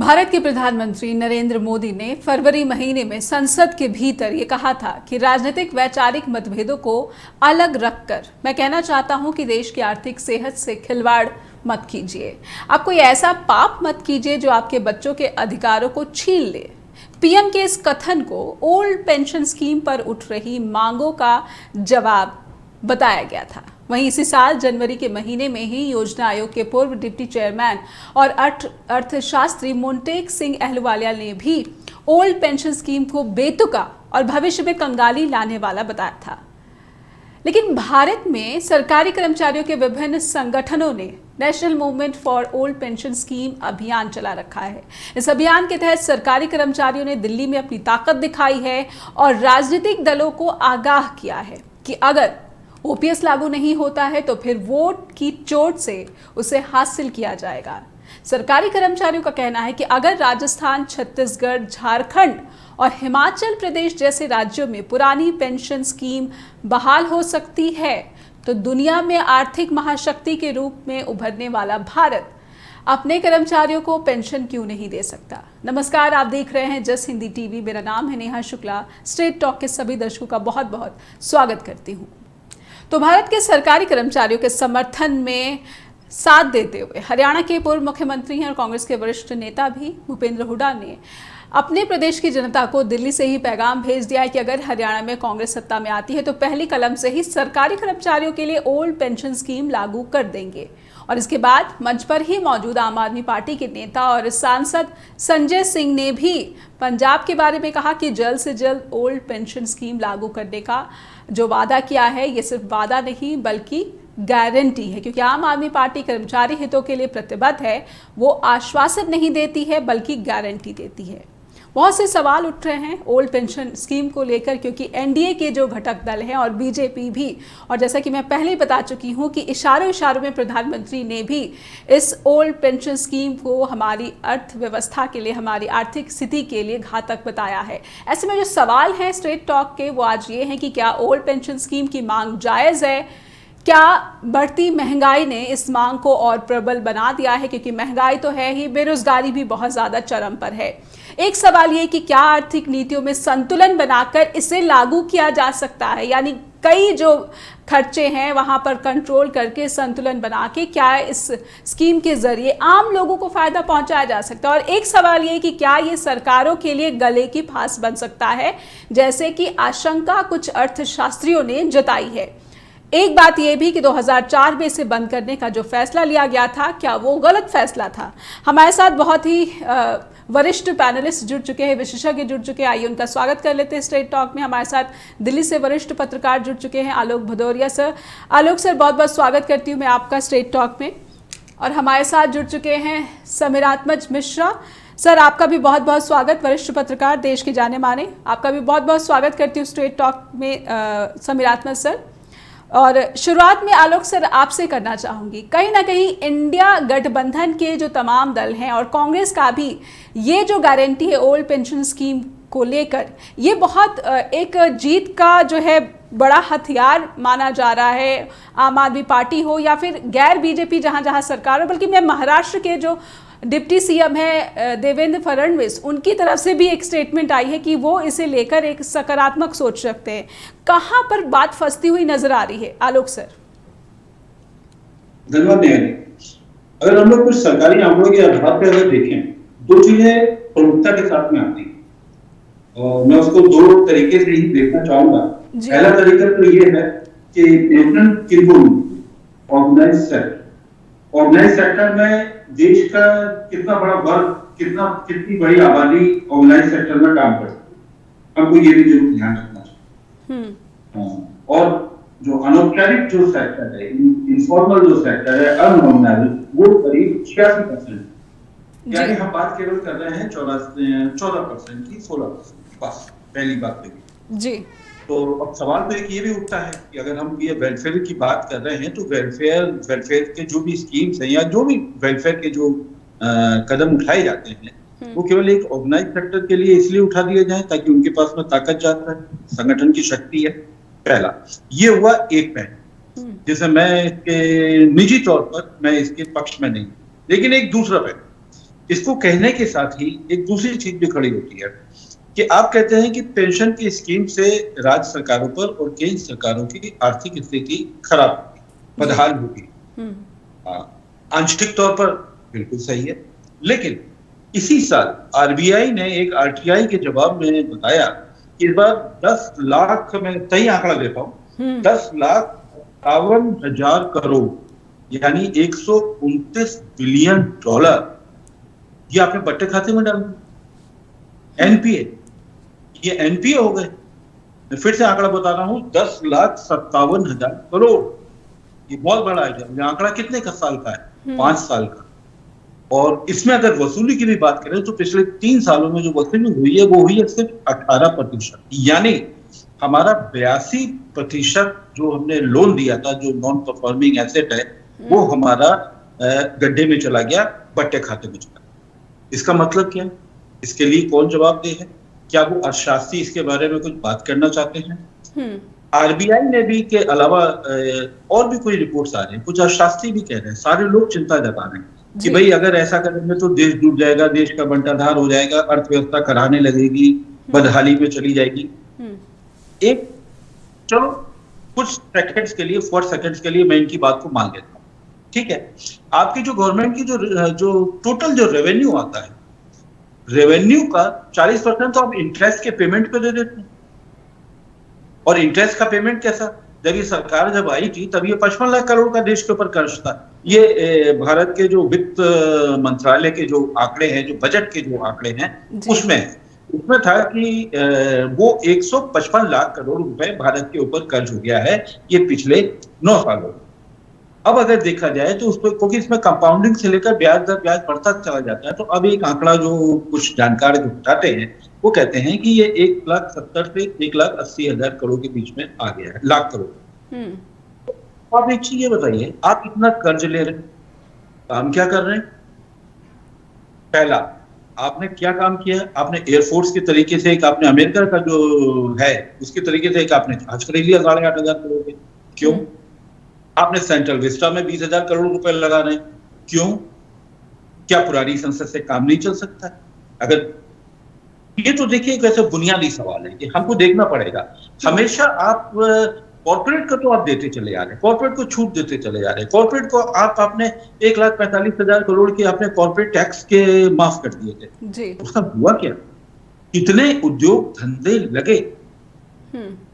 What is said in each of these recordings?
भारत के प्रधानमंत्री नरेंद्र मोदी ने फरवरी महीने में संसद के भीतर ये कहा था कि राजनीतिक वैचारिक मतभेदों को अलग रखकर मैं कहना चाहता हूं कि देश की आर्थिक सेहत से खिलवाड़ मत कीजिए। आप कोई ऐसा पाप मत कीजिए जो आपके बच्चों के अधिकारों को छीन ले। पीएम के इस कथन को ओल्ड पेंशन स्कीम पर उठ रही मांगों का जवाब बताया गया था। वहीं इसी साल जनवरी के महीने में ही योजना आयोग के पूर्व डिप्टी चेयरमैन और अर्थशास्त्री मोंटेक सिंह अहलुवालिया ने भी ओल्ड पेंशन स्कीम को बेतुका और भविष्य में कंगाली लाने वाला बताया था। लेकिन भारत में सरकारी कर्मचारियों के विभिन्न संगठनों ने national movement for old pension scheme अभियान चला रखा है। इस अभियान के तहत सरकारी कर्मचारियों ने दिल्ली में अपनी ताकत दिखाई है और राजनीतिक दलों को आगाह किया है कि अगर ओपीएस लागू नहीं होता है तो फिर वोट की चोट से उसे हासिल किया जाएगा। सरकारी कर्मचारियों का कहना है कि अगर राजस्थान, छत्तीसगढ़, झारखंड और हिमाचल प्रदेश जैसे राज्यों में पुरानी पेंशन स्कीम बहाल हो सकती है तो दुनिया में आर्थिक महाशक्ति के रूप में उभरने वाला भारत अपने कर्मचारियों को पेंशन क्यों नहीं दे सकता। नमस्कार, आप देख रहे हैं जस हिंदी टीवी। मेरा नाम है नेहा शुक्ला। स्ट्रेट टॉक के सभी दर्शकों का बहुत बहुत स्वागत करती हूँ। तो भारत के सरकारी कर्मचारियों के समर्थन में साथ देते हुए हरियाणा के पूर्व मुख्यमंत्री हैं और कांग्रेस के वरिष्ठ नेता भी भूपेंद्र हुड्डा ने अपने प्रदेश की जनता को दिल्ली से ही पैगाम भेज दिया है कि अगर हरियाणा में कांग्रेस सत्ता में आती है तो पहली कलम से ही सरकारी कर्मचारियों के लिए ओल्ड पेंशन स्कीम लागू कर देंगे। और इसके बाद मंच पर ही मौजूद आम आदमी पार्टी के नेता और सांसद संजय सिंह ने भी पंजाब के बारे में कहा कि जल्द से जल्द ओल्ड पेंशन स्कीम लागू करने का जो वादा किया है ये सिर्फ वादा नहीं बल्कि गारंटी है, क्योंकि आम आदमी पार्टी कर्मचारी हितों के लिए प्रतिबद्ध है। वो आश्वासन नहीं देती है बल्कि गारंटी देती है। बहुत से सवाल उठ रहे हैं ओल्ड पेंशन स्कीम को लेकर, क्योंकि एनडीए के जो घटक दल हैं और बीजेपी भी, और जैसा कि मैं पहले ही बता चुकी हूं कि इशारों में प्रधानमंत्री ने भी इस ओल्ड पेंशन स्कीम को हमारी अर्थव्यवस्था के लिए, हमारी आर्थिक स्थिति के लिए घातक बताया है। ऐसे में जो सवाल हैं स्ट्रेट टॉक के वो आज ये हैं कि क्या ओल्ड पेंशन स्कीम की मांग जायज़ है? क्या बढ़ती महंगाई ने इस मांग को और प्रबल बना दिया है? क्योंकि महंगाई तो है ही, बेरोजगारी भी बहुत ज़्यादा चरम पर है। एक सवाल ये कि क्या आर्थिक नीतियों में संतुलन बनाकर इसे लागू किया जा सकता है, यानी कई जो खर्चे हैं वहां पर कंट्रोल करके संतुलन बना के क्या इस स्कीम के जरिए आम लोगों को फायदा पहुंचाया जा सकता है। और एक सवाल ये कि क्या ये सरकारों के लिए गले की फांस बन सकता है, जैसे कि आशंका कुछ अर्थशास्त्रियों ने जताई है। एक बात यह भी कि 2004 में इसे बंद करने का जो फैसला लिया गया था, क्या वो गलत फैसला था? हमारे साथ बहुत ही वरिष्ठ पैनलिस्ट जुड़ चुके हैं, विशेषज्ञ जुड़ चुके हैं। आइए उनका स्वागत कर लेते हैं स्ट्रेट टॉक में। हमारे साथ दिल्ली से वरिष्ठ पत्रकार जुड़ चुके हैं, आलोक भदौरिया सर। आलोक सर, बहुत बहुत स्वागत करती हूँ मैं आपका स्ट्रेट टॉक में। और हमारे साथ जुड़ चुके हैं समीरात्मज मिश्रा सर, आपका भी बहुत बहुत स्वागत, वरिष्ठ पत्रकार, देश के जाने माने। आपका भी बहुत बहुत स्वागत करती हूँ स्ट्रेट टॉक में समीरात्मज सर। और शुरुआत में आलोक सर आपसे करना चाहूँगी, कहीं ना कहीं इंडिया गठबंधन के जो तमाम दल हैं और कांग्रेस का भी ये जो गारंटी है ओल्ड पेंशन स्कीम को लेकर, ये बहुत एक जीत का जो है बड़ा हथियार माना जा रहा है। आम आदमी पार्टी हो या फिर गैर बीजेपी जहाँ जहाँ सरकार हो, बल्कि मैं महाराष्ट्र के जो डिप्टी सीएम है देवेंद्र फडणवीस, उनकी तरफ से भी एक स्टेटमेंट आई है कि वो इसे लेकर एक सकारात्मक सोच रखते हैं। कहां पर बात फंसती हुई नजर आ रही है आलोक सर? धन्यवाद नेहा जी। अगर हम लोग कुछ सरकारी आंकड़ों के आधार पर अगर देखें, दो चीजें प्रमुखता के साथ में आती हैं और मैं उसको दो तरीके से ही देखना चाहूंगा। पहला तरीका तो ये है कि नेशनल किन्वोल्वमेंट ऑर्गेनाइज सेक्टर में देश का कितना बड़ा वर्ग, कितनी बड़ी आबादी ऑर्गेनाइज सेक्टर में काम करती है, हमको ये भी जरूर ध्यान रखना चाहिए। और जो अनौपचारिक जो सेक्टर है, इनफॉर्मल जो सेक्टर है, अनऑर्गेनाइज्ड, वो करीब 86%। यानी हम बात केवल कर रहे हैं 14% की, 16%। बस पहली बात देखिए जी। तो अब सवाल तो एक ये भी उठता है कि अगर हम ये वेलफेयर की बात कर रहे हैं तो वेलफेयर के जो भी स्कीम्स हैं या जो भी वेलफेयर के जो कदम उठाए जाते हैं वो केवल एक ऑर्गेनाइज सेक्टर के लिए इसलिए उठा दिए जाए ताकि उनके पास में ताकत जाता है, संगठन की शक्ति है। पहला ये हुआ एक पहलू, जैसे मैं इसके निजी तौर पर मैं इसके पक्ष में नहीं, लेकिन एक दूसरा पहलू इसको कहने के साथ ही एक दूसरी चीज भी खड़ी होती है कि आप कहते हैं कि पेंशन की स्कीम से राज्य सरकारों पर और केंद्र सरकारों की आर्थिक स्थिति खराब होगी, बदहाल होगी। आंशिक तौर पर बिल्कुल सही है, लेकिन इसी साल आरबीआई ने एक आरटीआई के जवाब में बताया कि इस बार 10 लाख, मैं सही आंकड़ा देता हूं, 10,57,000 करोड़ यानी 129 बिलियन डॉलर ये आपने बट्टे खाते में डाल, एनपीए, ये एनपीए हो गए। मैं फिर से आंकड़ा बता रहा हूं, 10,57,000 करोड़, ये बहुत बड़ा आइटम। ये आंकड़ा कितने का साल का है? 5 साल का। और इसमें अगर वसूली की भी बात करें तो पिछले 3 सालों में जो वसूली हुई है वो हुई है सिर्फ 18%, यानी हमारा 82% जो हमने लोन दिया था, जो नॉन परफॉर्मिंग एसेट है, वो हमारा गड्ढे में चला गया, बट्टे खाते में चला गया। इसका मतलब क्या है? इसके लिए कौन जवाबदेह है? क्या वो अर्थशास्त्री इसके बारे में कुछ बात करना चाहते हैं? आरबीआई ने भी के अलावा और भी कोई रिपोर्ट्स आ रहे हैं, कुछ अर्थशास्त्री भी कह रहे हैं, सारे लोग चिंता जता रहे हैं कि भाई अगर ऐसा करेंगे तो देश डूब जाएगा, देश का बंटाधार हो जाएगा, अर्थव्यवस्था कराने लगेगी, बदहाली में चली जाएगी। एक चलो कुछ सेकंड्स के लिए, 4 सेकंड्स के लिए मैं इनकी बात को मान लेता हूँ, ठीक है। आपकी जो गवर्नमेंट की जो टोटल जो रेवेन्यू आता है, रेवेन्यू का 40% तो आप इंटरेस्ट के पेमेंट पे दे देते हैं। और इंटरेस्ट का पेमेंट कैसा? जब ये सरकार जब आई थी तब ये 55 लाख करोड़ का देश के ऊपर कर्ज था। ये भारत के जो वित्त मंत्रालय के जो आंकड़े हैं, जो बजट के जो आंकड़े हैं, उसमें था कि वो 155 लाख करोड़ रुपए भारत के ऊपर कर्ज हो गया है ये पिछले 9 सालों में। अब अगर देखा जाए तो उसमें, क्योंकि इसमें कंपाउंडिंग से लेकर ब्याज दर ब्याज बढ़ता चला जाता है, तो अब एक आंकड़ा जो कुछ जानकार जो बताते हैं वो कहते हैं कि ये 1,70,000 से 1,80,000 करोड़ के बीच में आ गया है, लाख करोड़। तो आप एक चीज ये बताइए, आप इतना कर्ज ले रहे हैं, काम क्या कर रहे हैं? पहला, आपने क्या काम किया? आपने एयरफोर्स के तरीके से एक, आपने अमेरिका का जो है उसके तरीके से एक आपने जहाज खरीद लिया 8,500 करोड़ के। क्यों? आपने सेंट्रल विस्टा में 20,000 करोड़ रुपए लगा रहे हैं। क्यों? क्या पुरानी संसद से काम नहीं चल सकता है? अगर ये तो देखिए वैसे बुनियादी सवाल है कि हमको देखना पड़ेगा। हमेशा आप कॉर्पोरेट को तो आप देते चले आ रहे हैं, कॉर्पोरेट को छूट देते चले जा रहे हैं, कॉर्पोरेट को आपने 1,45,000 करोड़ के आपने कॉर्पोरेट टैक्स के माफ कर दिए थे। उसका हुआ क्या? कितने उद्योग धंधे लगे,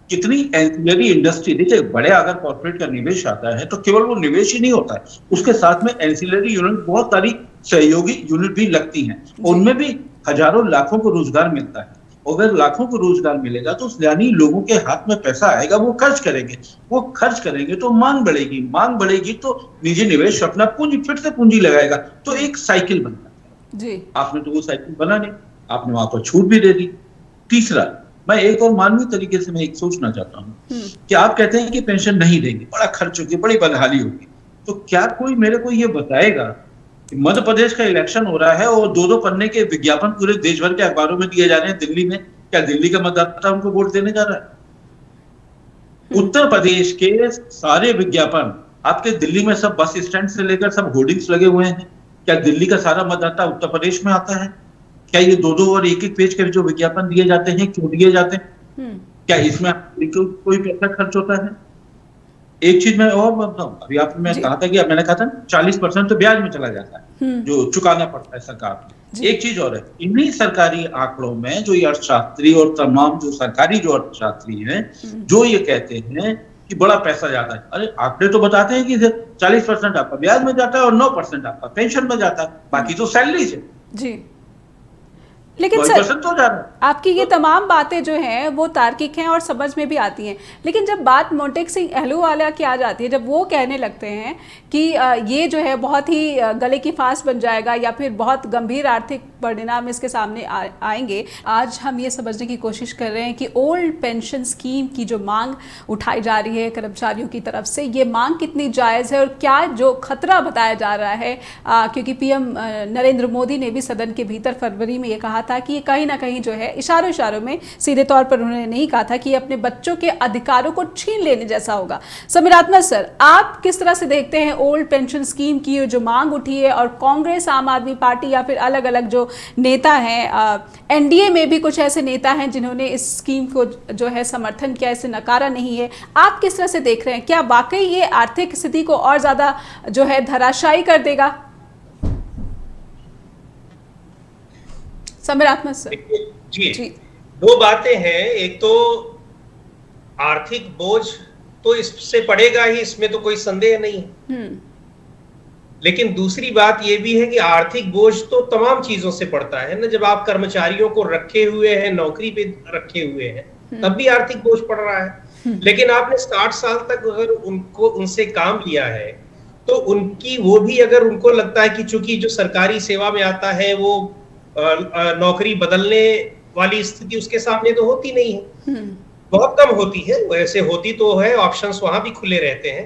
कितनी एंसिलरी इंडस्ट्री। देखिए, बड़े अगर कॉर्पोरेट का निवेश आता है तो केवल वो निवेश ही नहीं होता है, उसके साथ में एंसिलरी यूनिट, बहुत सारी सहयोगी यूनिट भी लगती हैं, उनमें भी हजारों लाखों को रोजगार मिलता है। अगर लाखों को रोजगार मिलेगा तो यानी लोगों के हाथ में पैसा आएगा, वो खर्च करेंगे, वो खर्च करेंगे तो मांग बढ़ेगी, मांग बढ़ेगी तो निजी निवेश अपना पूंजी, फिर से पूंजी लगाएगा, तो एक साइकिल बनता है जी। आपने तो वो साइकिल बना नहीं, आपने वहां पर छूट भी दे दी। तीसरा, मैं एक और मानवीय तरीके से मैं एक सोचना चाहता हूं कि आप कहते हैं कि पेंशन नहीं देंगे, बड़ा खर्च होगी, बड़ी बदहाली होगी, तो क्या कोई मेरे को ये बताएगा मध्य प्रदेश का इलेक्शन हो रहा है और 2-2 पन्ने के विज्ञापन पूरे देश भर के अखबारों में दिए जा रहे हैं दिल्ली में, क्या दिल्ली का मतदाता उनको वोट देने जा रहा है? उत्तर प्रदेश के सारे विज्ञापन आपके दिल्ली में सब बस स्टैंड से लेकर सब होर्डिंग्स लगे हुए हैं, क्या दिल्ली का सारा मतदाता उत्तर प्रदेश में आता है? क्या ये 2-2 और 1-1 पेज के जो विज्ञापन दिए जाते हैं, क्यों दिए जाते हैं? क्या इसमें कोई पैसा खर्च होता है? एक चीज मैं और बताऊं, अभी आपने कहा था कि मैंने कहा था 40% तो ब्याज में चला जाता है जो चुकाना पड़ता है सरकार को। एक चीज और है, इन्हीं सरकारी आंकड़ों में जो ये अर्थशास्त्री और तमाम जो सरकारी जो अर्थशास्त्री हैं जो ये कहते हैं कि बड़ा पैसा जाता है, अरे आंकड़े तो बताते हैं कि 40% आपका ब्याज में जाता है और 9% आपका पेंशन में जाता है, बाकी तो सैलरी से जी। लेकिन सर, तो आपकी ये तमाम बातें जो हैं वो तार्किक हैं और समझ में भी आती हैं, लेकिन जब बात मोंटेक सिंह अहलूवालिया की आ जाती है, जब वो कहने लगते हैं कि ये जो है बहुत ही गले की फांस बन जाएगा या फिर बहुत गंभीर आर्थिक परिणाम इसके सामने आएंगे। आज हम ये समझने की कोशिश कर रहे हैं कि ओल्ड पेंशन स्कीम की जो मांग उठाई जा रही है कर्मचारियों की तरफ से, ये मांग कितनी जायज़ है और क्या जो खतरा बताया जा रहा है, क्योंकि पीएम नरेंद्र मोदी ने भी सदन के भीतर फरवरी में ये कहा था कि ये कहीं ना कहीं जो है इशारों इशारों में, सीधे तौर पर उन्होंने नहीं कहा था कि ये अपने बच्चों के अधिकारों को छीन लेने जैसा होगा। समीरात्मक सर, आप किस तरह से देखते हैं ओल्ड पेंशन स्कीम की जो मांग उठी है, और कांग्रेस, आम आदमी पार्टी या फिर अलग अलग जो नेता हैं, एनडीए में भी कुछ ऐसे नेता हैं जिन्होंने इस स्कीम को जो है समर्थन किया, इसे नकारा नहीं है, आप किस तरह से देख रहे हैं? क्या वाकई ये आर्थिक स्थिति को और ज्यादा जो है धराशायी कर देगा? समीरात्मक सर। जी, दो बातें हैं। एक तो आर्थिक बोझ तो इससे पड़ेगा ही, इसमें तो कोई संदेह नहीं है। लेकिन दूसरी बात यह भी है कि आर्थिक बोझ तो तमाम चीजों से पड़ता है ना। जब आप कर्मचारियों को रखे हुए हैं, नौकरी पे रखे हुए हैं, तब भी आर्थिक बोझ पड़ रहा है। लेकिन आपने 60 साल तक अगर उनसे काम लिया है, तो उनकी वो भी, अगर उनको लगता है कि चूंकि जो सरकारी सेवा में आता है वो नौकरी बदलने वाली स्थिति उसके सामने तो होती नहीं है, बहुत कम होती है। वैसे होती तो है, ऑप्शंस वहां भी खुले रहते हैं।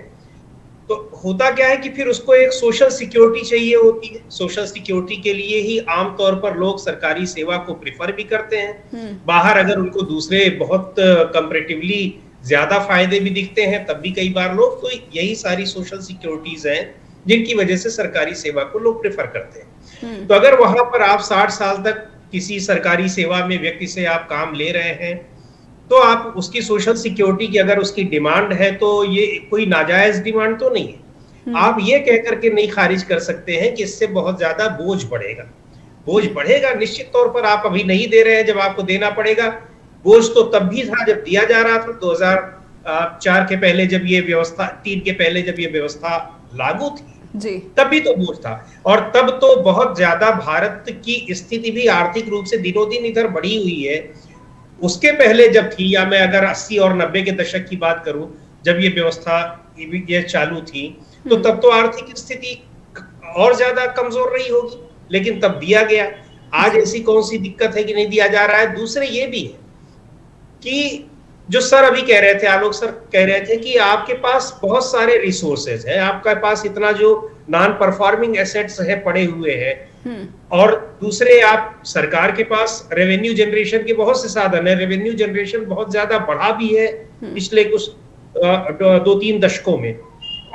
तो होता क्या है कि फिर उसको एक सोशल सिक्योरिटी चाहिए होती है। सोशल सिक्योरिटी के लिए ही आमतौर पर लोग सरकारी सेवा को प्रिफर भी करते हैं। बाहर अगर उनको दूसरे बहुत कंपैरेटिवली ज्यादा फायदे भी दिखते हैं, तब भी कई बार लोग, तो यही सारी सोशल सिक्योरिटीज हैं जिनकी वजह से सरकारी सेवा को लोग प्रेफर करते हैं। तो अगर वहां पर आप 60 साल तक किसी सरकारी सेवा में व्यक्ति से आप काम ले रहे हैं, तो आप उसकी सोशल सिक्योरिटी की अगर उसकी डिमांड है, तो ये कोई नाजायज डिमांड तो नहीं है। आप ये कह करके नहीं खारिज कर सकते हैं कि इससे बहुत ज्यादा बोझ बढ़ेगा। बोझ बढ़ेगा निश्चित तौर पर, आप अभी नहीं दे रहे हैं, जब आपको देना पड़ेगा। बोझ तो तब भी था जब दिया जा रहा था, 2004 के पहले जब ये व्यवस्था, 3 के पहले जब ये व्यवस्था लागू थी जी, तब भी तो बोझ था। और तब तो बहुत ज्यादा भारत की स्थिति भी आर्थिक रूप से दिनों दिन इधर बढ़ी हुई है। उसके पहले जब थी, या मैं अगर 80 और 90 के दशक की बात करूं, जब ये व्यवस्था ये चालू थी, तो तब तो आर्थिक स्थिति और ज्यादा कमजोर रही होगी, लेकिन तब दिया गया। आज ऐसी कौन सी दिक्कत है कि नहीं दिया जा रहा है? दूसरे ये भी है कि जो सर अभी कह रहे थे, आलोक सर कह रहे थे कि आपके पास बहुत सारे रिसोर्सेज है, आपके पास इतना जो नॉन परफॉर्मिंग एसेट्स है पड़े हुए हैं, और दूसरे आप सरकार के पास रेवेन्यू जनरेशन के बहुत से साधन है। रेवेन्यू जनरेशन बहुत ज्यादा बढ़ा भी है पिछले कुछ 2-3 दशकों में,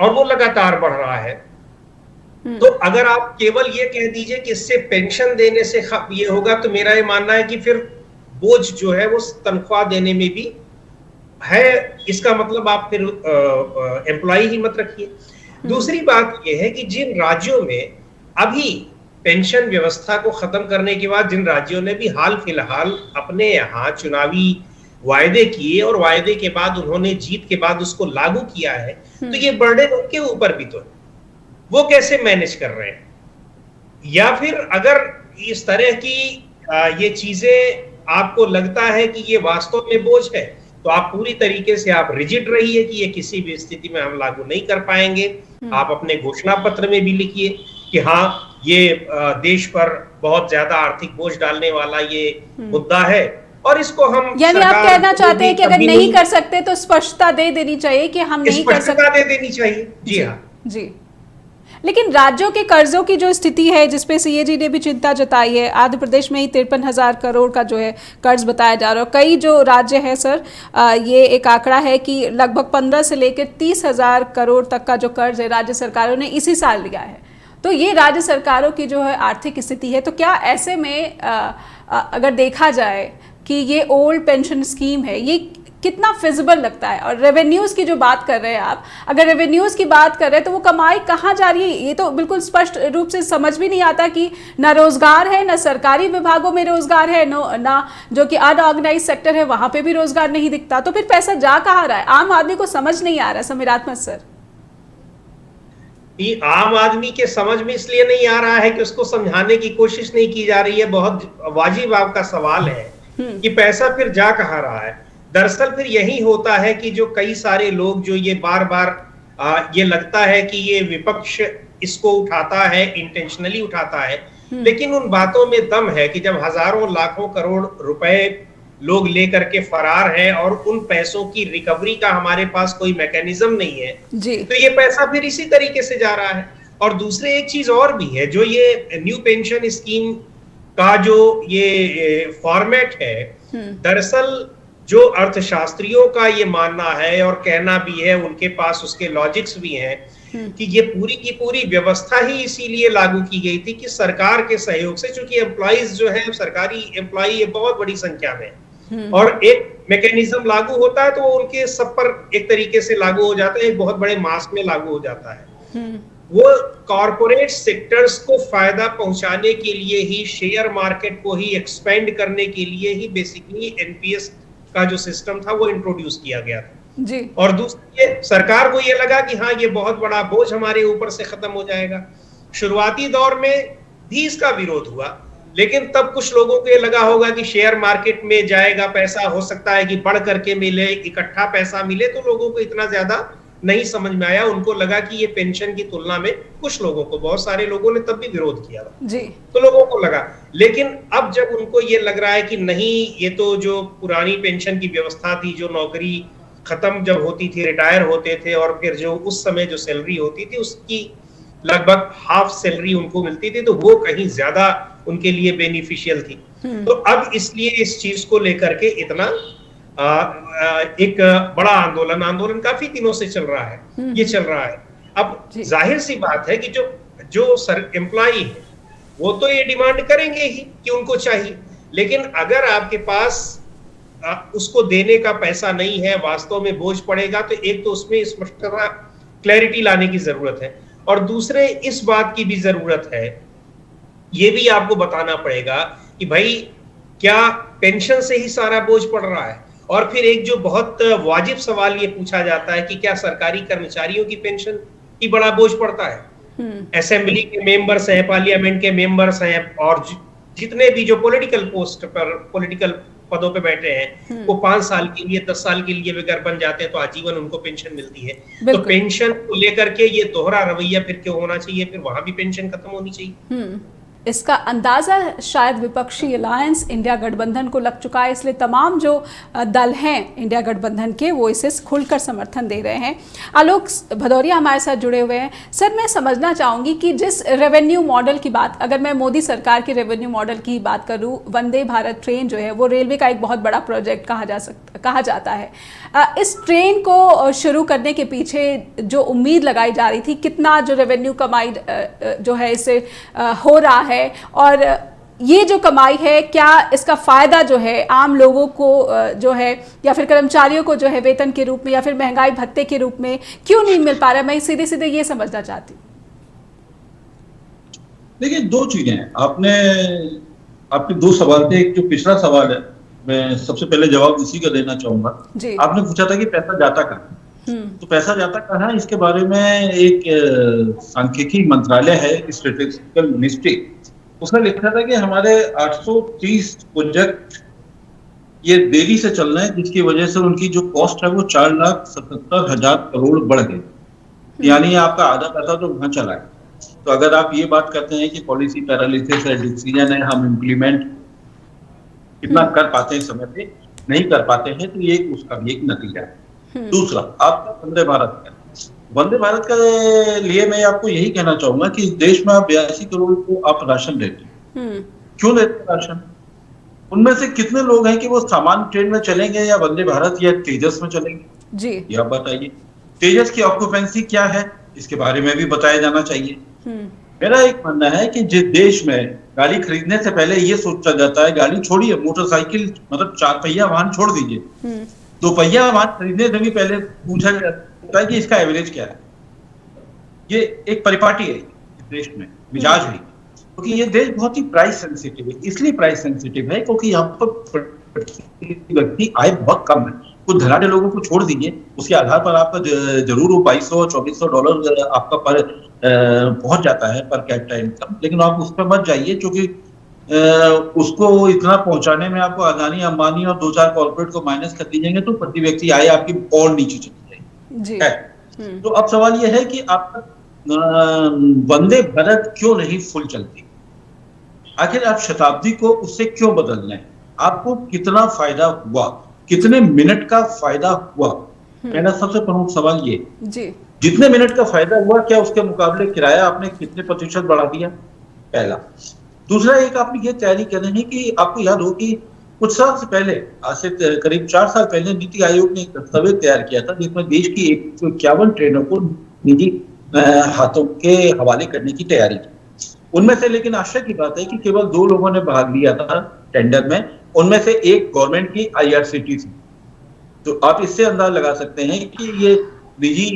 और वो लगातार बढ़ रहा है। तो अगर आप केवल ये कह दीजिए कि इससे पेंशन देने से ये होगा, तो मेरा ये मानना है कि फिर बोझ जो है वो तनख्वाह देने में भी है। इसका मतलब आप फिर एम्प्लॉय ही मत रखिए। दूसरी बात यह है कि जिन राज्यों में अभी पेंशन व्यवस्था को खत्म करने के बाद, जिन राज्यों ने भी हाल फिलहाल अपने यहाँ चुनावी वायदे किए, और वायदे के बाद उन्होंने जीत के बाद उसको लागू किया है, तो ये बर्डन उनके ऊपर भी तो है। वो कैसे मैनेज कर रहे हैं? या फिर अगर इस तरह की ये चीजें आपको लगता है कि ये वास्तव में बोझ है, तो आप पूरी तरीके से आप रिजिड रहिए कि ये किसी भी स्थिति में हम लागू नहीं कर पाएंगे। आप अपने घोषणा पत्र में भी लिखिए कि हाँ, ये देश पर बहुत ज्यादा आर्थिक बोझ डालने वाला ये मुद्दा है, और इसको हम, यानी आप कहना चाहते हैं कि अगर नहीं कर सकते तो स्पष्टता दे देनी चाहिए कि हम नहीं कर सकते, दे देनी चाहिए। जी हाँ जी। लेकिन राज्यों के कर्जों की जो स्थिति है, जिसपे सीएजी ने भी चिंता जताई है, आंध्र प्रदेश में ही 53,000 करोड़ का जो है कर्ज बताया जा रहा है। कई जो राज्य है सर, ये एक आंकड़ा है कि लगभग 15 से लेकर 30,000 करोड़ तक का जो कर्ज है राज्य सरकारों ने इसी साल लिया है। तो ये राज्य सरकारों की जो है आर्थिक स्थिति है। तो क्या ऐसे में अगर देखा जाए कि ये ओल्ड पेंशन स्कीम है, ये कितना फिजिबल लगता है? और रेवेन्यूज की जो बात कर रहे हैं आप, अगर रेवेन्यूज की बात कर रहे हैं तो वो कमाई कहाँ जा रही है? ये तो बिल्कुल स्पष्ट रूप से समझ भी नहीं आता कि ना रोजगार है, ना सरकारी विभागों में रोजगार है, ना जो कि अनऑर्गेनाइज सेक्टर है वहां पे भी रोजगार नहीं दिखता। तो फिर पैसा जा कहाँ रहा है? आम आदमी को समझ नहीं आ रहा। समीरात्मक सर, आम आदमी के समझ में इसलिए नहीं आ रहा है कि उसको समझाने की कोशिश नहीं की जा रही है। बहुत वाजिब आपका सवाल है कि पैसा फिर जा कहाँ रहा है। दरअसल फिर यही होता है कि जो कई सारे लोग जो ये बार बार ये लगता है कि ये विपक्ष इसको उठाता है, इंटेंशनली उठाता है, लेकिन उन बातों में दम है कि जब हजारों लाखों करोड़ रुपए लोग लेकर के फरार हैं और उन पैसों की रिकवरी का हमारे पास कोई मैकेनिज्म नहीं है जी, तो ये पैसा फिर इसी तरीके से जा रहा है। और दूसरे एक चीज और भी है, जो ये न्यू पेंशन स्कीम का जो ये फॉर्मेट है, दरअसल जो अर्थशास्त्रियों का ये मानना है और कहना भी है, उनके पास उसके लॉजिक्स भी हैं कि ये पूरी की पूरी व्यवस्था ही इसीलिए लागू की गई थी कि सरकार के सहयोग से, चूंकि एम्प्लॉइज जो है सरकारी एम्प्लॉय ये बहुत बड़ी संख्या में, और एक मैकेनिज्म लागू होता है तो वो उनके सब पर एक तरीके से लागू हो जाता है, एक बहुत बड़े मास में लागू हो जाता है। वो कॉरपोरेट सेक्टर्स को फायदा पहुंचाने के लिए ही, शेयर मार्केट को ही एक्सपेंड करने के लिए ही बेसिकली एनपीएस का जो सिस्टम था वो इंट्रोड्यूस किया गया था जी। और दूसरी सरकार को ये लगा कि हाँ ये बहुत बड़ा बोझ हमारे ऊपर से खत्म हो जाएगा। शुरुआती दौर में भी इसका विरोध हुआ, लेकिन तब कुछ लोगों को ये लगा होगा कि शेयर मार्केट में जाएगा पैसा, हो सकता है कि बढ़ करके मिले, इकट्ठा पैसा मिले, तो लोगों को इतना ज्यादा नहीं समझ में आया। उनको लगा कि ये पेंशन की तुलना में, कुछ लोगों को, बहुत सारे लोगों ने तब भी विरोध किया जी। तो लोगों को लगा, लेकिन अब जब उनको ये लग रहा है कि नहीं, ये तो जो पुरानी पेंशन की व्यवस्था थी, जो नौकरी खत्म जब होती थी, रिटायर होते थे और फिर जो उस समय जो सैलरी होती थी उसकी लगभग हाफ सैलरी उनको मिलती थी, तो वो कहीं ज्यादा उनके लिए बेनिफिशियल थी। तो अब इसलिए इस चीज को लेकर के इतना एक बड़ा आंदोलन काफी दिनों से चल रहा है, ये चल रहा है। अब जाहिर सी बात है कि जो एम्प्लॉई है वो तो ये डिमांड करेंगे ही कि उनको चाहिए, लेकिन अगर आपके पास उसको देने का पैसा नहीं है, वास्तव में बोझ पड़ेगा, तो एक तो उसमें स्पष्टता, क्लैरिटी लाने की जरूरत है, और दूसरे इस बात की भी जरूरत है, ये भी आपको बताना पड़ेगा कि भाई क्या पेंशन से ही सारा बोझ पड़ रहा है। और फिर एक जो बहुत वाजिब सवाल ये पूछा जाता है कि क्या सरकारी कर्मचारियों की पेंशन की बड़ा बोझ पड़ता है? असेंबली के मेंबर्स हैं, पार्लियामेंट के मेंबर्स हैं, और जितने भी जो पॉलिटिकल पोस्ट पर, पॉलिटिकल पदों पे बैठे हैं, वो 5 साल के लिए, 10 साल के लिए अगर बन जाते हैं तो आजीवन उनको पेंशन मिलती है। तो पेंशन को लेकर के ये दोहरा रवैया फिर क्यों होना चाहिए? फिर वहां भी पेंशन खत्म होनी चाहिए। इसका अंदाज़ा शायद विपक्षी अलायंस इंडिया गठबंधन को लग चुका है, इसलिए तमाम जो दल हैं इंडिया गठबंधन के वो इसे खुलकर समर्थन दे रहे हैं। आलोक भदौरिया हमारे साथ जुड़े हुए हैं। सर, मैं समझना चाहूँगी कि जिस रेवेन्यू मॉडल की बात, अगर मैं मोदी सरकार के रेवेन्यू मॉडल की बात करूँ, वंदे भारत ट्रेन जो है वो रेलवे का एक बहुत बड़ा प्रोजेक्ट कहा जाता है। इस ट्रेन को शुरू करने के पीछे जो उम्मीद लगाई जा रही थी, कितना जो रेवेन्यू कमाई जो है इससे हो रहा है, और ये जो कमाई है, क्या इसका फायदा जो है आम लोगों को जो है, या फिर कर्मचारियों को जो है वेतन के रूप में या फिर महंगाई भत्ते के रूप में क्यों नहीं मिल पा रहा है? मैं सीधे सीधे ये समझना चाहती हूँ। देखिए, 2 चीजें हैं। आपके 2 सवाल थे। एक जो पिछला सवाल है, मैं सबसे पहले जवाब इसी का देना चाहूंगा। आपने पूछा था कि पैसा जाता कहाँ, तो पैसा जाता कहाँ, इसके बारे में एक सांख्यिकी मंत्रालय है, स्टैटिस्टिकल मिनिस्ट्री, उसने लिखा था कि हमारे 830 प्रोजेक्ट ये देरी से चल रहे हैं, जिसकी वजह से उनकी जो कॉस्ट है वो 4,77,000 करोड़ बढ़ गई। यानी आपका आधा पैसा तो वहां चला है। तो अगर आप ये बात करते हैं कि पॉलिसी पैरालिसिस है, डिसीजन है, हम इम्प्लीमेंट कितना कर पाते हैं, समय पे नहीं कर पाते हैं, तो ये उसका भी एक नतीजा है। दूसरा, आपका वंदे भारत के लिए मैं आपको यही कहना चाहूंगा कि देश में आप 82 करोड़ को आप राशन देते हैं। क्यों देते हैं राशन? उनमें से कितने लोग हैं कि वो सामान्य ट्रेन में चलेंगे या वंदे भारत या तेजस में चलेंगे? जी, ये आप बताइए। तेजस की ऑक्यूपेंसी क्या है, इसके बारे में भी बताया जाना चाहिए। मेरा एक मानना है कि जिस देश में गाड़ी खरीदने से पहले ये सोचा जाता है, गाड़ी छोड़िए, मोटरसाइकिल मतलब 4 पहिया वाहन छोड़ दीजिए, 2 पहिया वाहन खरीदने से भी पहले पूछा जाता है कि इसका एवरेज क्या है। ये एक परिपाटी है इस देश में, मिजाज है, क्योंकि ये देश बहुत ही प्राइस सेंसिटिव है। इसलिए प्राइस सेंसिटिव है क्योंकि यहाँ पर व्यक्ति आय बहुत कम है। कुछ धनाढ़ लोगों को छोड़ दीजिए, उसके आधार पर आपका जरूर वो $2200-2400 आपका पर पहुंच जाता है पर कैपिटा इनकम, लेकिन आप उस पर मत जाइए, क्योंकि उसको इतना पहुंचाने में आपको अदानी, अंबानी और 2-4 कॉर्पोरेट को माइनस कर दीजिएंगे तो प्रति व्यक्ति आय आपकी और नीचे चली जाएगी। तो अब सवाल यह है कि आपका वंदे भारत क्यों नहीं फुल चलती? आखिर आप शताब्दी को उससे क्यों बदल रहे हैं? आपको कितना फायदा हुआ, कितने मिनट का फायदा हुआ? मेरा सबसे प्रमुख सवाल ये, जितने मिनट का फायदा हुआ, क्या उसके मुकाबले किराया आपने कितने प्रतिशत बढ़ा दिया? पहला। दूसरा, एक आपने ये तैयारी करनी है कि आपको याद हो कि कुछ साल से पहले, आज से करीब 4 साल पहले, नीति आयोग ने एक दस्तावेज तैयार किया था जिसमें देश की 151 ट्रेनों को निजी हाथों के हवाले करने की तैयारी की। उनमें से लेकिन आश्चर्य की बात है कि केवल 2 लोगों ने भाग लिया था टेंडर में, उनमें से एक गवर्नमेंट की आईआरसीटीसी। तो आप इससे अंदाजा लगा सकते हैं कि ये निजी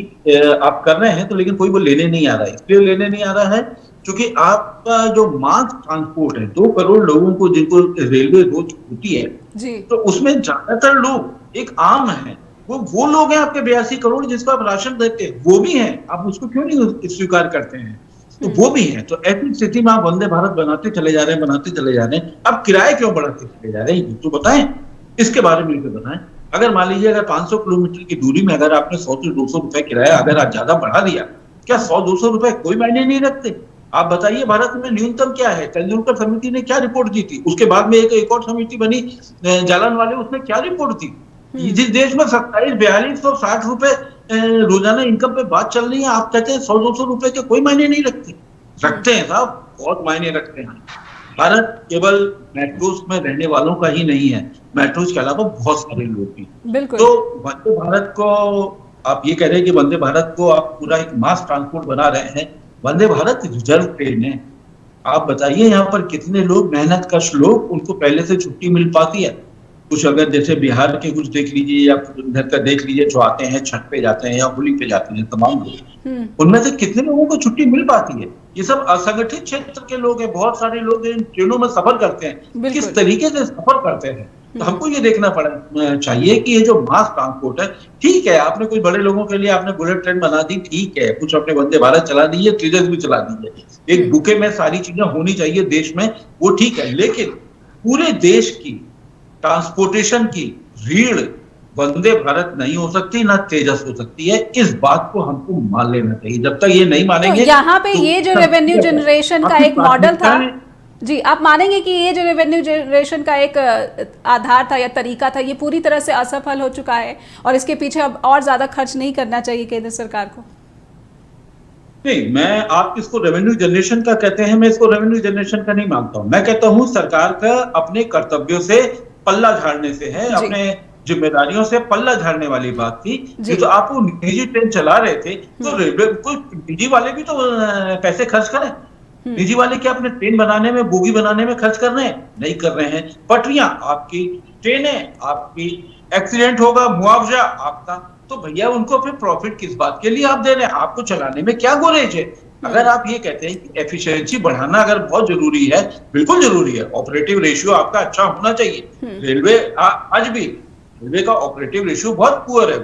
आप कर रहे हैं तो, लेकिन कोई वो लेने नहीं आ रहा है। इसलिए लेने नहीं आ रहा है क्योंकि आपका जो मास ट्रांसपोर्ट है 2 करोड़ लोगों को जिनको रेलवे रोज होती है जी। तो उसमें ज्यादातर लोग एक आम है, वो लोग हैं आपके 82 करोड़ जिसको आप राशन देते हैं, वो भी हैं, आप उसको क्यों नहीं स्वीकार करते हैं? तो वो भी है। तो ऐसी स्थिति में आप वंदे भारत बनाते चले जा रहे हैं, बनाते चले जा रहे हैं। अब किराए क्यों बढ़ाते चले जा रहे हैं, तो बताएं, इसके बारे में तो बताएं। अगर मान लीजिए अगर 500 किलोमीटर की दूरी में अगर आपने 100 से 200 रुपए किराया अगर आप ज्यादा बढ़ा दिया, क्या 100-200 रुपए कोई मायने नहीं रखते? आप बताइए भारत में न्यूनतम क्या है? तेंदुलकर समिति ने क्या रिपोर्ट दी थी? उसके बाद में एक और समिति बनी जालन वाले, उसमें क्या रिपोर्ट थी? जिस देश में 27-42-60 रुपए रोजाना इनकम पे बात चल रही है, आप कहते हैं 100-200 रुपए के कोई मायने नहीं रखते हैं साहब, बहुत मायने रखते हैं। भारत केवल मेट्रोस में रहने वालों का ही नहीं है, मेट्रोस के अलावा बहुत सारे लोग भी। तो वंदे भारत को आप ये कह रहे हैं कि वंदे भारत को आप पूरा एक मास ट्रांसपोर्ट बना रहे हैं। वंदे भारत रिजर्व ट्रेन है। आप बताइए यहाँ पर कितने लोग मेहनत कश लोग, उनको पहले से छुट्टी मिल पाती है? कुछ अगर जैसे बिहार के कुछ देख लीजिए या इधर का देख लीजिए, जो आते हैं छठ पे जाते हैं या होली पे जाते हैं तमाम लोग, उनमें से कितने लोगों को छुट्टी मिल पाती है? ये सब असंगठित क्षेत्र के लोग हैं। बहुत सारे लोग इन ट्रेनों में सफर करते हैं, किस तरीके से सफर करते हैं। तो हमको ये देखना चाहिए कि ये जो मास ट्रांसपोर्ट है, ठीक है आपने कुछ बड़े लोगों के लिए आपने बुलेट ट्रेन बना दी, ठीक है, कुछ अपने वंदे भारत चला दीजिए, तेजस भी चला दीजिए, एक बुके में सारी चीजें होनी चाहिए देश में, वो ठीक है। लेकिन पूरे देश की ट्रांसपोर्टेशन की रीढ़ वंदे भारत नहीं हो सकती, ना तेजस हो सकती है। इस बात को हमको मान लेना चाहिए। जब तक ये नहीं मानेंगे, तो यहाँ पे तो ये जो रेवेन्यू जनरेशन का एक मॉडल था जी, आप मानेंगे कि ये जो रेवेन्यू जनरेशन का एक आधार था या तरीका था, ये पूरी तरह से असफल हो चुका है और इसके पीछे अब और ज्यादा खर्च नहीं करना चाहिए केंद्र सरकार को? नहीं, मैं आप इसको रेवेन्यू जनरेशन का कहते हैं, मैं इसको रेवेन्यू जनरेशन का नहीं मानता हूं। मैं कहता हूं सरकार का अपने कर्तव्यों से पल्ला झाड़ने से है, अपने जिम्मेदारियों से पल्ला झाड़ने वाली बात थी। तो आप निजी ट्रेन चला रहे थे तो रेलवे कोई निजी वाले भी तो पैसे खर्च करें। निजी वाले क्या अपने ट्रेन बनाने में, बोगी बनाने में खर्च कर रहे हैं? नहीं कर रहे हैं। पटरियां आपकी, ट्रेनें आपकी, एक्सीडेंट होगा मुआवजा आपका। तो भैया उनको फिर प्रॉफिट किस बात के लिए आप दे रहे हैं? आपको चलाने में क्या गुरेज है? अगर आप ये कहते हैं कि एफिशिएंसी बढ़ाना अगर बहुत जरूरी है, बिल्कुल जरूरी है, ऑपरेटिव रेशियो आपका अच्छा होना चाहिए। रेलवे आज भी रेलवे का ऑपरेटिव रेशियो बहुत पुअर है।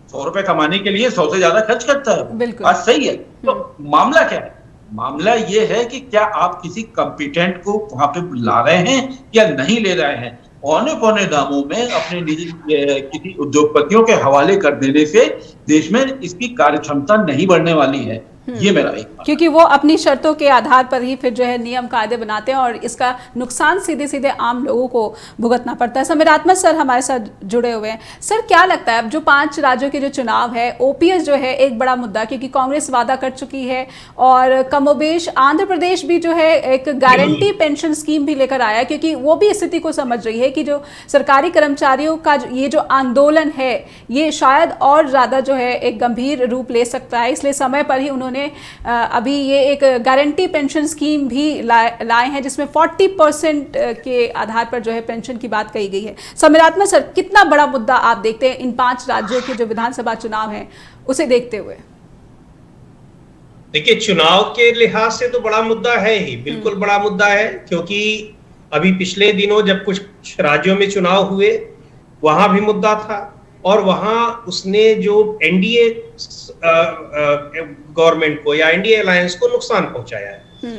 100 रुपए कमाने के लिए 100 से ज्यादा खर्च करता है, आज सही है। तो मामला क्या है? मामला ये है कि क्या आप किसी कंपिटेंट को वहां पे ला रहे हैं या नहीं ले रहे हैं। औने पौने दामों में अपने निजी किसी उद्योगपतियों के हवाले कर देने से देश में इसकी कार्य क्षमता नहीं बढ़ने वाली है। ये मेरा एक, क्योंकि वो अपनी शर्तों के आधार पर ही फिर जो है नियम कायदे बनाते हैं और इसका नुकसान सीधे सीधे आम लोगों को भुगतना पड़ता है। समीरात्मक सर हमारे साथ जुड़े हुए हैं। सर क्या लगता है अब जो 5 राज्यों के जो चुनाव है, ओपीएस जो है एक बड़ा मुद्दा, क्योंकि कांग्रेस वादा कर चुकी है और कमोबेश आंध्र प्रदेश भी जो है एक गारंटी पेंशन स्कीम भी लेकर आया, क्योंकि वो भी स्थिति को समझ रही है कि जो सरकारी कर्मचारियों का ये जो आंदोलन है ये शायद और ज़्यादा जो है एक गंभीर रूप ले सकता है। इसलिए समय पर ही उन्होंने अभी ये एक गारंटी पेंशन स्कीम भी लाए हैं जिसमें 40% के आधार पर जो है पेंशन की बात कही गई है। समीरात्मक सर, कितना बड़ा मुद्दा आप देखते हैं इन 5 राज्यों के जो विधानसभा चुनाव हैं उसे देखते हुए? देखिए, चुनाव के लिहाज से तो बड़ा मुद्दा है ही, बिल्कुल बड़ा मुद्दा है, क्योंकि अभी पिछले दिनों जब कुछ राज्यों में चुनाव हुए वहां भी मुद्दा था और वहां उसने जो एनडीए गवर्नमेंट को या एनडीए अलायंस को नुकसान पहुंचाया है।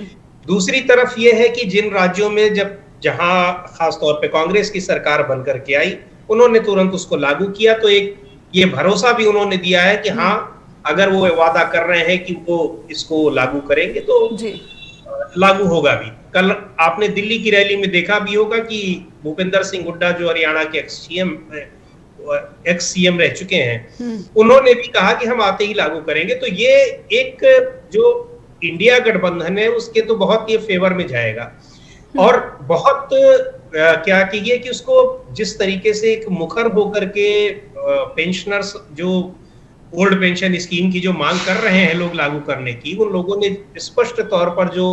दूसरी तरफ यह है कि जिन राज्यों में जहां खासतौर पे कांग्रेस की सरकार बनकर के आई, उन्होंने तुरंत उसको लागू किया। तो एक ये भरोसा भी उन्होंने दिया है कि हाँ, अगर वो वादा कर रहे हैं कि वो इसको लागू करेंगे तो लागू होगा भी। कल आपने दिल्ली की रैली में देखा भी होगा कि भूपेंद्र सिंह हुड्डा जो हरियाणा के एक्स सीएम रह चुके हैं, उन्होंने भी कहा कि हम आते ही लागू करेंगे। तो ये एक जो इंडिया गठबंधन है उसके तो बहुत ये फेवर में जाएगा और बहुत क्या कीजिए कि उसको जिस तरीके से एक मुखर होकर के पेंशनर्स जो ओल्ड पेंशन स्कीम की जो मांग कर रहे हैं लोग लागू करने की, उन लोगों ने स्पष्ट तौर पर जो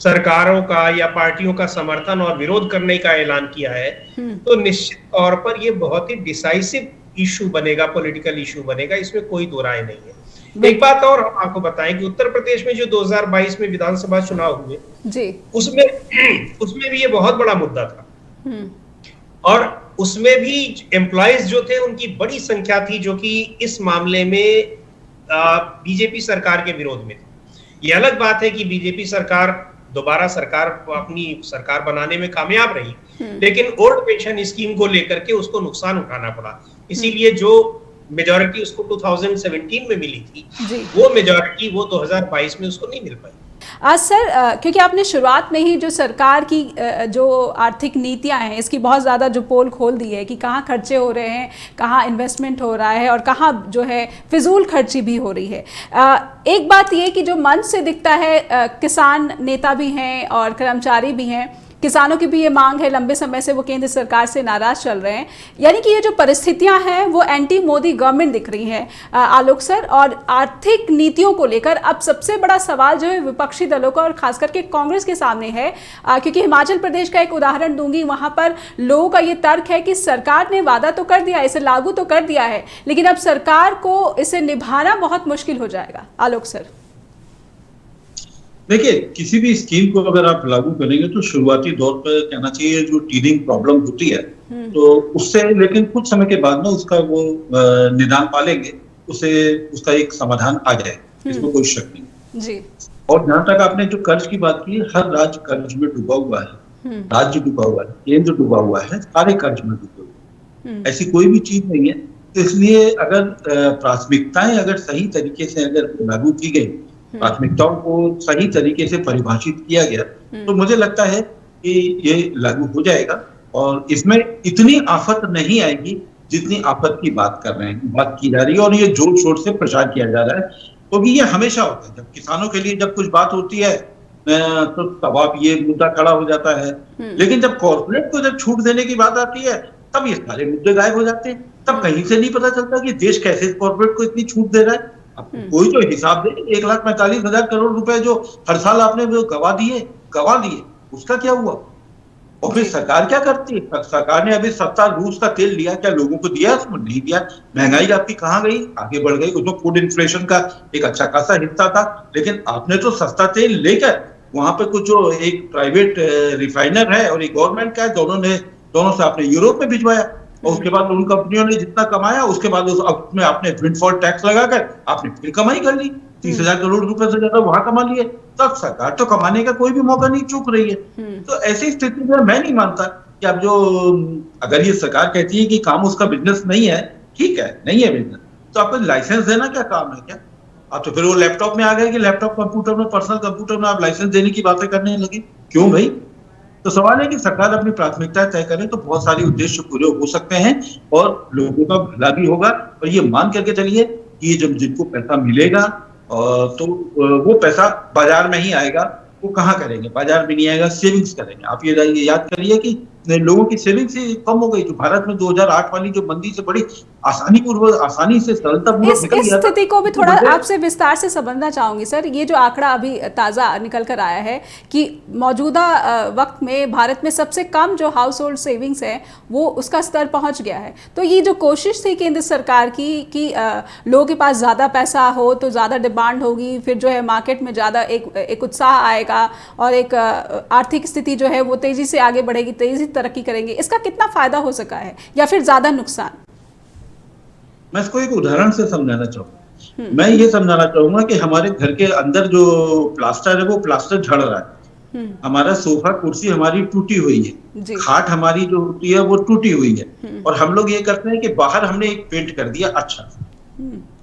सरकारों का या पार्टियों का समर्थन और विरोध करने का ऐलान किया है, तो निश्चित तौर पर ये बहुत ही डिसाइसिव इशू बनेगा, पॉलिटिकल इशू बनेगा, इसमें कोई दो राय नहीं है। एक बात और हम आपको बताएं कि उत्तर प्रदेश में जो 2022 में विधानसभा चुनाव हुए जी, उसमें भी ये बहुत बड़ा मुद्दा था और उसमें भी एम्प्लॉयज जो थे उनकी बड़ी संख्या थी जो कि इस मामले में बीजेपी सरकार के विरोध में थी। ये अलग बात है कि बीजेपी सरकार दोबारा अपनी सरकार बनाने में कामयाब रही, लेकिन ओल्ड पेंशन स्कीम को लेकर के उसको नुकसान उठाना पड़ा। इसीलिए जो मेजॉरिटी उसको 2017 में मिली थी, वो मेजॉरिटी वो 2022 में उसको नहीं मिल पाई। सर, क्योंकि आपने शुरुआत में ही जो सरकार की जो आर्थिक नीतियां हैं इसकी बहुत ज़्यादा जो पोल खोल दी है कि कहाँ खर्चे हो रहे हैं, कहाँ इन्वेस्टमेंट हो रहा है और कहाँ जो है फिजूल खर्ची भी हो रही है। एक बात ये कि जो मन से दिखता है, किसान नेता भी हैं और कर्मचारी भी हैं, किसानों की भी ये मांग है, लंबे समय से वो केंद्र सरकार से नाराज चल रहे हैं, यानी कि ये जो परिस्थितियां हैं वो एंटी मोदी गवर्नमेंट दिख रही हैं आलोक सर। और आर्थिक नीतियों को लेकर अब सबसे बड़ा सवाल जो है विपक्षी दलों का और खास करके कांग्रेस के सामने है, क्योंकि हिमाचल प्रदेश का एक उदाहरण दूंगी, वहां पर लोगों का ये तर्क है कि सरकार ने वादा तो कर दिया, इसे लागू तो कर दिया है, लेकिन अब सरकार को इसे निभाना बहुत मुश्किल हो जाएगा। आलोक सर, देखिए, किसी भी स्कीम को अगर आप लागू करेंगे तो शुरुआती दौर पर कहना चाहिए जो टीडिंग प्रॉब्लम होती है, तो उससे लेकिन कुछ समय के बाद ना उसका वो निदान पा लेंगे, उसे उसका एक समाधान आ जाए, इसमें कोई शक नहीं जी। और जहां तक आपने जो कर्ज की बात की, हर राज्य कर्ज में डूबा हुआ है, राज्य डूबा हुआ है, केंद्र डूबा हुआ है, सारे कर्ज में डूबे हुए हैं, ऐसी कोई भी चीज नहीं है। तो इसलिए अगर प्राथमिकताएं अगर सही तरीके से अगर लागू की गई, प्राथमिकताओं को सही तरीके से परिभाषित किया गया, तो मुझे लगता है कि ये लागू हो जाएगा और इसमें इतनी आफत नहीं आएगी जितनी आफत की बात कर रहे हैं, बात की जा रही है और ये जोर शोर से प्रचार किया जा रहा है, क्योंकि ये हमेशा होता है जब किसानों के लिए जब कुछ बात होती है तो तब आप ये मुद्दा खड़ा हो जाता है, लेकिन जब कॉर्पोरेट को जब छूट देने की बात आती है तब ये सारे मुद्दे गायब हो जाते हैं। तब कहीं से नहीं पता चलता कि देश कैसे कॉर्पोरेट को इतनी छूट दे रहा है। कोई तो हिसाब दे, 1,45,000 करोड़ रुपए जो हर साल आपने गवा दिए, उसका क्या हुआ? और फिर सरकार क्या करती है? सरकार ने अभी 70 रूस का तेल लिया, क्या लोगों को दिया? उसमें नहीं दिया। महंगाई आपकी कहाँ गई? आगे बढ़ गई। उसमें फूड इन्फ्लेशन का एक अच्छा खासा हिस्सा था, लेकिन आपने तो सस्ता तेल लेकर वहां पे कुछ जो एक प्राइवेट रिफाइनर है और एक गवर्नमेंट का है, दोनों से आपने यूरोप में भिजवाया और उसके बाद उन कंपनियों ने जितना कमाया उसके बाद उसमें आपने विंडफॉल टैक्स लगाकर आपने फिर कमाई कर ली, 30,000 करोड़ रुपए से ज्यादा वहां कमा लिए। तब सरकार तो कमाने का कोई भी मौका नहीं चूक रही है। तो ऐसी स्थिति में मैं नहीं मानता कि अब जो अगर ये सरकार कहती है कि काम उसका बिजनेस नहीं है, ठीक है, नहीं है बिजनेस, तो आपको लाइसेंस देना क्या काम है क्या? आप तो फिर वो लैपटॉप में आ गए कि लैपटॉप कंप्यूटर में, पर्सनल कंप्यूटर में आप लाइसेंस देने की बातें करने लगे, क्यों भाई? तो सवाल है कि सरकार अपनी प्राथमिकता तय करे तो बहुत सारे उद्देश्य पूरे हो सकते हैं और लोगों का भला भी होगा। और ये मान करके चलिए कि जब जिनको पैसा मिलेगा तो वो पैसा बाजार में ही आएगा। वो कहाँ करेंगे? बाजार में नहीं आएगा, सेविंग्स करेंगे। आप ये याद करिए कि लोगों की सेविंग्स ही कम हो गई। जो भारत में 2008 वाली जो मंदी से बड़ी आसानी से सरलतापूर्वक निकल गया। इस स्थिति को भी थोड़ा आपसे विस्तार से समझना चाहूंगी सर। ये जो आंकड़ा अभी ताज़ा निकल कर आया है कि मौजूदा वक्त में भारत में सबसे कम जो हाउस होल्ड सेविंग्स है वो उसका स्तर पहुंच गया है। तो ये जो कोशिश थी केंद्र सरकार की कि लोगों के पास ज़्यादा पैसा हो तो ज़्यादा डिमांड होगी, फिर जो है मार्केट में ज़्यादा एक उत्साह आएगा और एक आर्थिक स्थिति जो है वो तेज़ी से आगे बढ़ेगी, तेज़ी तरक्की करेंगे। इसका कितना फायदा हो सका है या फिर ज्यादा नुकसान? मैं इसको एक उदाहरण से समझाना चाहूंगा। मैं ये समझाना चाहूंगा कि हमारे घर के अंदर जो प्लास्टर है वो प्लास्टर झड़ रहा है। हमारा सोफा कुर्सी हमारी टूटी हुई है, खाट हमारी जो होती है वो टूटी हुई है और हम लोग ये करते हैं कि बाहर हमने एक पेंट कर दिया अच्छा।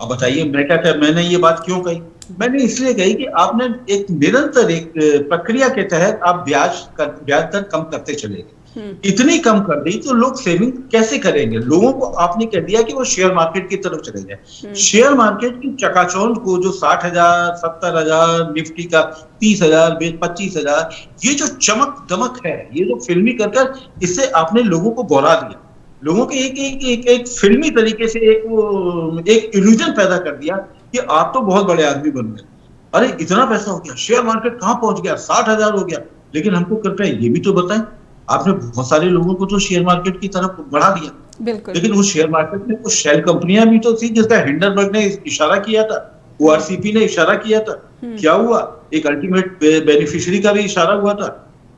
अब बताइए मैंने ये बात क्यों कही? मैंने इसलिए कही कि आपने एक निरंतर एक प्रक्रिया के तहत आप ब्याज दर कम करते चले गए। इतनी कम कर दी तो लोग सेविंग कैसे करेंगे? लोगों को आपने कह दिया कि वो शेयर मार्केट की तरफ चले जाए। शेयर मार्केट की चकाचौंध को जो 60,000, 70,000, निफ्टी का 30,000, 25,000, ये जो चमक दमक है, ये जो फिल्मी कर इससे आपने लोगों को बौरा दिया। लोगों के एक फिल्मी तरीके से एक इल्यूजन पैदा कर दिया कि आप तो बहुत बड़े आदमी बन गए, अरे इतना पैसा हो गया, शेयर मार्केट कहां पहुंच गया, 60,000 हो गया। लेकिन हमको कृपया ये भी तो बताएं, आपने बहुत सारे लोगों को तो शेयर मार्केट की तरफ बढ़ा दिया, बिल्कुल। लेकिन उस शेयर मार्केट में कुछ शेल कंपनियां भी तो थी जिसका हिंडनबर्ग ने इशारा किया था, ओआरसीपी ने इशारा किया था। क्या हुआ? एक अल्टीमेट बेनिफिशियरी का भी इशारा हुआ था,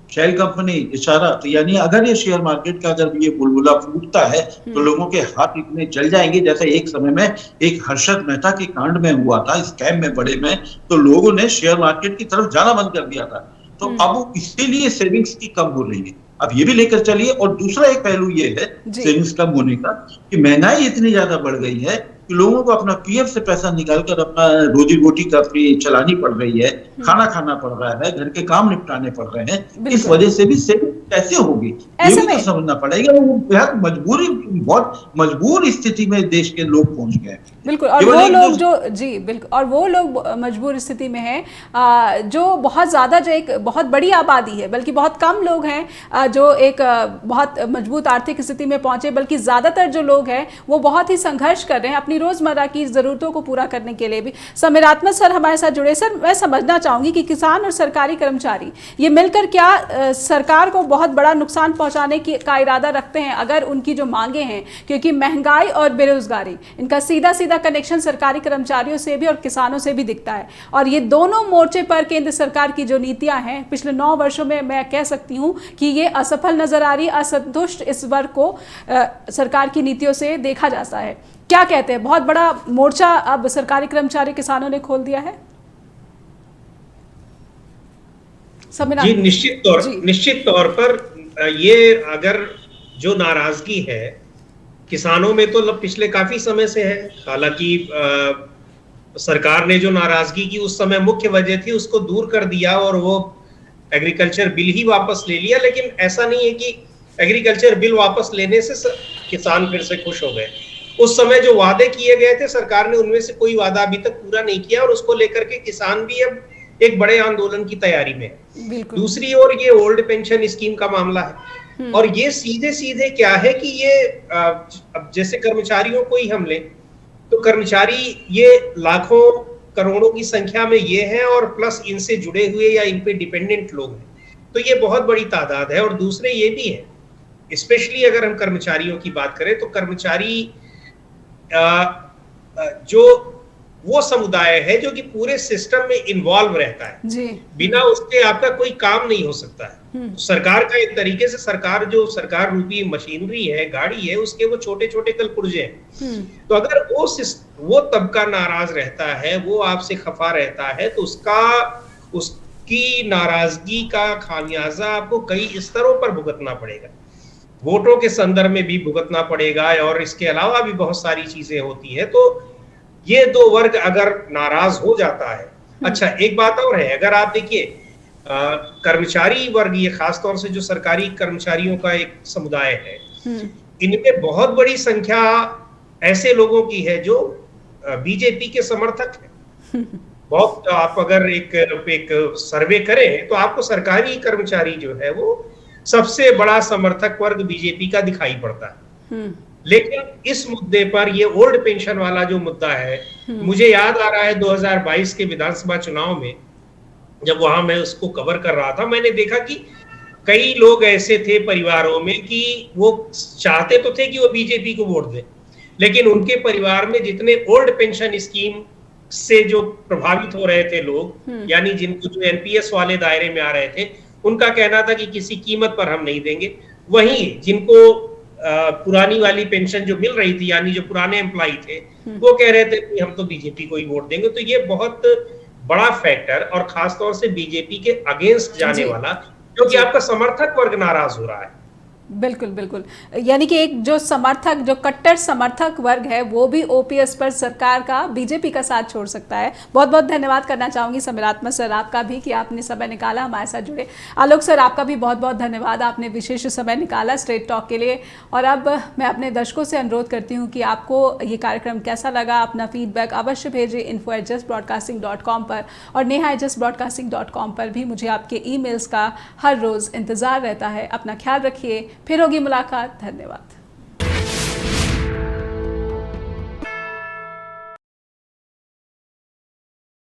शेल कंपनी इशारा। तो यानी अगर ये शेयर मार्केट का अगर ये बुलबुला फूटता है तो लोगों के हाथ इतने जल जाएंगे, जैसे एक समय में एक हर्षद मेहता के कांड में हुआ था, स्कैम में बड़े में, तो लोगों ने शेयर मार्केट की तरफ जाना बंद कर दिया था। तो अब इसीलिए सेविंग्स की कम हो रही है, अब ये भी लेकर चलिए। और दूसरा एक पहलू ये है सेविंग्स कम होने का कि महंगाई इतनी ज्यादा बढ़ गई है कि लोगों को अपना पीएफ से पैसा निकालकर अपना रोजी रोटी का चलानी पड़ रही है, खाना खाना पड़ रहा है, घर के काम निपटाने पड़ रहे हैं। इस वजह से भी सेविंग कैसे होगी ये भी तो समझना पड़ेगा। वो बेहद मजबूरी, बहुत मजबूर स्थिति में देश के लोग पहुंच गए। बिल्कुल। और वो लोग जो जी बिल्कुल, और वो लोग मजबूर स्थिति में हैं जो बहुत ज़्यादा, जो एक बहुत बड़ी आबादी है, बल्कि बहुत कम लोग हैं जो एक बहुत मजबूत आर्थिक स्थिति में पहुंचे, बल्कि ज़्यादातर जो लोग हैं वो बहुत ही संघर्ष कर रहे हैं अपनी रोज़मर्रा की ज़रूरतों को पूरा करने के लिए भी। समीरात्मक सर हमारे साथ जुड़े। सर, मैं समझना चाहूँगी कि किसान और सरकारी कर्मचारी ये मिलकर क्या सरकार को बहुत बड़ा नुकसान पहुँचाने का इरादा रखते हैं, अगर उनकी जो मांगे हैं, क्योंकि महंगाई और बेरोजगारी, इनका सीधा सीधा कनेक्शन सरकारी कर्मचारियों से भी और किसानों से भी दिखता है। और ये दोनों मोर्चे पर केंद्र सरकार की जो नीतियां हैं पिछले 9 वर्षों में, मैं कह सकती हूं कि ये असफल नजर आ रही, असंतुष्ट इस वर्ग को सरकार की नीतियों से देखा जाता है। क्या कहते हैं, बहुत बड़ा मोर्चा अब सरकारी कर्मचारी किसानों ने खोल दिया है? जी, निश्चित तौर पर ये अगर जो नाराजगी है किसानों में तो पिछले काफी समय से है। हालांकि सरकार ने जो नाराजगी की उस समय मुख्य वजह थी उसको दूर कर दिया और वो एग्रीकल्चर बिल ही वापस ले लिया। लेकिन ऐसा नहीं है कि एग्रीकल्चर बिल वापस लेने से किसान फिर से खुश हो गए। उस समय जो वादे किए गए थे सरकार ने उनमें से कोई वादा अभी तक पूरा नहीं किया और उसको लेकर के किसान भी अब एक बड़े आंदोलन की तैयारी में है। दूसरी ओर ये ओल्ड पेंशन स्कीम का मामला है और ये सीधे सीधे क्या है कि ये अब जैसे कर्मचारियों को ही हम लें तो कर्मचारी ये लाखों करोड़ों की संख्या में ये हैं और प्लस इनसे जुड़े हुए या इन पे डिपेंडेंट लोग हैं, तो ये बहुत बड़ी तादाद है। और दूसरे ये भी है, स्पेशली अगर हम कर्मचारियों की बात करें तो कर्मचारी जो वो समुदाय है जो कि पूरे सिस्टम में इन्वॉल्व रहता है जी। बिना उसके आपका कोई काम नहीं हो सकता है। तो सरकार का एक तरीके से सरकार रूपी मशीनरी है, गाड़ी है, उसके वो छोटे छोटे कल पुर्जे हैं। तो अगर वो तबका नाराज रहता है, वो आपसे खफा रहता है, तो उसकी नाराजगी का खामियाजा आपको कई स्तरों पर भुगतना पड़ेगा। वोटों के संदर्भ में भी भुगतना पड़ेगा और इसके अलावा भी बहुत सारी चीजें होती है। तो ये दो वर्ग अगर नाराज हो जाता है, अच्छा एक बात और है, अगर आप देखिए कर्मचारी वर्ग, ये खासतौर से जो सरकारी कर्मचारियों का एक समुदाय है, इनमें बहुत बड़ी संख्या ऐसे लोगों की है जो बीजेपी के समर्थक हैं। बहुत, आप अगर एक सर्वे करें तो आपको सरकारी कर्मचारी जो है वो सबसे बड़ा समर्थक वर्ग बीजेपी का दिखाई पड़ता है। लेकिन इस मुद्दे पर, ये ओल्ड पेंशन वाला जो मुद्दा है, मुझे याद आ रहा है 2022 के विधानसभा चुनाव में जब वहां मैं उसको कवर कर रहा था, मैंने देखा कि कई लोग ऐसे थे परिवारों में कि वो चाहते तो थे कि वो बीजेपी को वोट दें, लेकिन उनके परिवार में जितने ओल्ड पेंशन स्कीम से जो प्रभावित हो रहे थे लोग, यानी जिनको जो एनपीएस वाले दायरे में आ रहे थे, उनका कहना था कि किसी कीमत पर हम नहीं देंगे। वहीं जिनको पुरानी वाली पेंशन जो मिल रही थी, यानी जो पुराने एम्प्लॉय थे, वो कह रहे थे कि हम तो बीजेपी को ही वोट देंगे। तो ये बहुत बड़ा फैक्टर, और खासतौर से बीजेपी के अगेंस्ट जाने वाला, क्योंकि आपका समर्थक वर्ग नाराज हो रहा है। बिल्कुल बिल्कुल, यानी कि एक जो समर्थक, जो कट्टर समर्थक वर्ग है, वो भी ओपीएस पर, सरकार का, बीजेपी का साथ छोड़ सकता है। बहुत बहुत धन्यवाद करना चाहूँगी समीरात्मक सर आपका भी कि आपने समय निकाला, हमारे साथ जुड़े। आलोक सर आपका भी बहुत बहुत धन्यवाद, आपने विशेष समय निकाला स्ट्रेट टॉक के लिए। और अब मैं अपने दर्शकों से अनुरोध करती हूँ कि आपको ये कार्यक्रम कैसा लगा, अपना फीडबैक अवश्य भेजें info@justbroadcasting.com पर, और neha@justbroadcasting.com पर भी मुझे आपके ईमेल्स का हर रोज़ इंतज़ार रहता है। अपना ख्याल रखिए, फिर होगी मुलाकात। धन्यवाद।